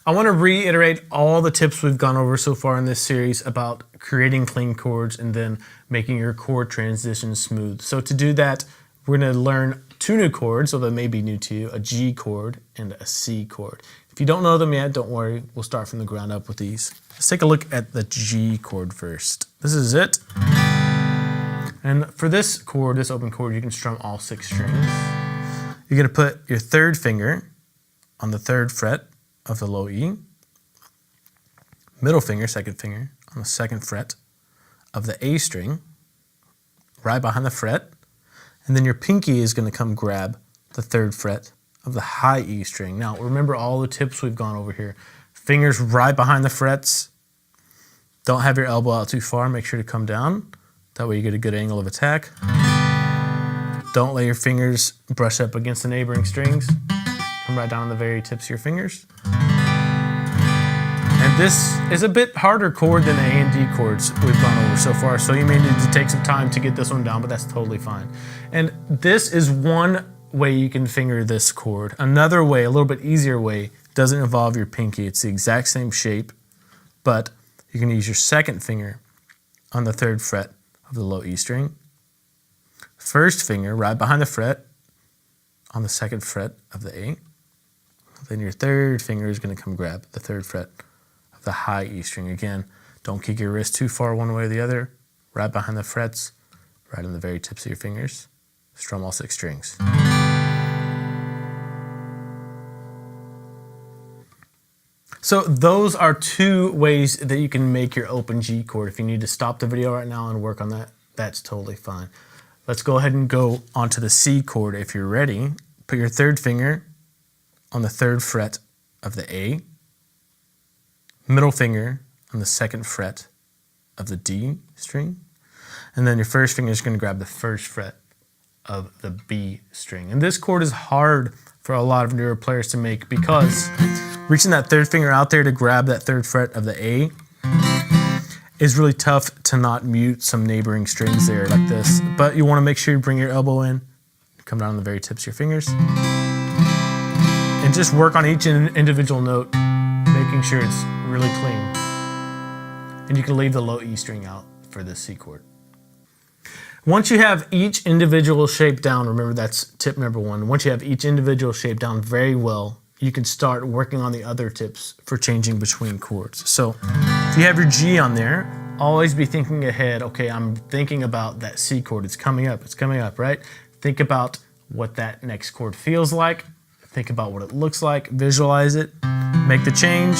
I want to reiterate all the tips we've gone over so far in this series about creating clean chords and then making your chord transition smooth. So to do that, we're going to learn two new chords, so that may be new to you, a G chord and a C chord. If you don't know them yet, don't worry, we'll start from the ground up with these. Let's take a look at the G chord first. This is it. And for this chord, this open chord, you can strum all 6 strings. You're going to put your third finger on the 3rd fret of the low E, middle finger, 2nd finger, on the 2nd fret of the A string, right behind the fret, and then your pinky is going to come grab the 3rd fret of the high E string. Now, remember all the tips we've gone over here. Fingers right behind the frets. Don't have your elbow out too far. Make sure to come down. That way you get a good angle of attack. Don't let your fingers brush up against the neighboring strings. Come right down on the very tips of your fingers. And this is a bit harder chord than the A and D chords we've gone over so far, so you may need to take some time to get this one down, but that's totally fine. And this is one way you can finger this chord. Another way, a little bit easier way, doesn't involve your pinky. It's the exact same shape, but you can use your 2nd finger on the 3rd fret of the low E string. 1st finger right behind the fret on the 2nd fret of the A. Then your 3rd finger is going to come grab the 3rd fret of the high E string. Again, don't kick your wrist too far one way or the other. Right behind the frets, right on the very tips of your fingers. Strum all 6 strings. So those are 2 ways that you can make your open G chord. If you need to stop the video right now and work on that, that's totally fine. Let's go ahead and go onto the C chord if you're ready. Put your 3rd finger on the 3rd fret of the A, middle finger on the 2nd fret of the D string, and then your 1st finger is going to grab the 1st fret of the B string. And this chord is hard for a lot of newer players to make because reaching that 3rd finger out there to grab that 3rd fret of the A is really tough to not mute some neighboring strings there like this. But you want to make sure you bring your elbow in, come down on the very tips of your fingers, and just work on each individual note, making sure it's really clean. And you can leave the low E string out for this C chord. Once you have each individual shape down, remember that's tip number 1. Once you have each individual shape down very well, you can start working on the other tips for changing between chords. So if you have your G on there, always be thinking ahead. Okay, I'm thinking about that C chord. It's coming up, right? Think about what that next chord feels like. Think about what it looks like, visualize it, make the change,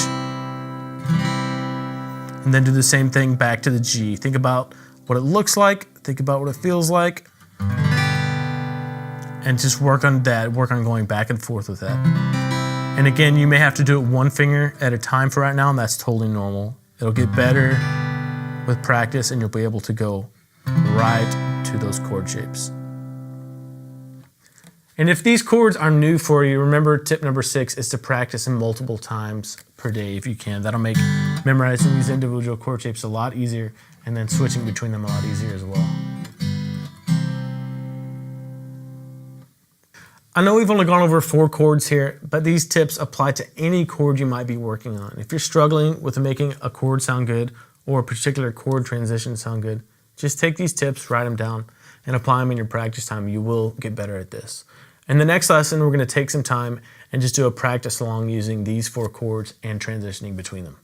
and then do the same thing back to the G. Think about what it looks like, think about what it feels like, and just work on that, work on going back and forth with that. And again, you may have to do it 1 finger at a time for right now, and that's totally normal. It'll get better with practice, and you'll be able to go right to those chord shapes. And if these chords are new for you, remember tip number 6 is to practice them multiple times per day if you can. That'll make memorizing these individual chord shapes a lot easier, and then switching between them a lot easier as well. I know we've only gone over 4 chords here, but these tips apply to any chord you might be working on. If you're struggling with making a chord sound good or a particular chord transition sound good, just take these tips, write them down, and apply them in your practice time. You will get better at this. In the next lesson, we're going to take some time and just do a practice along using these 4 chords and transitioning between them.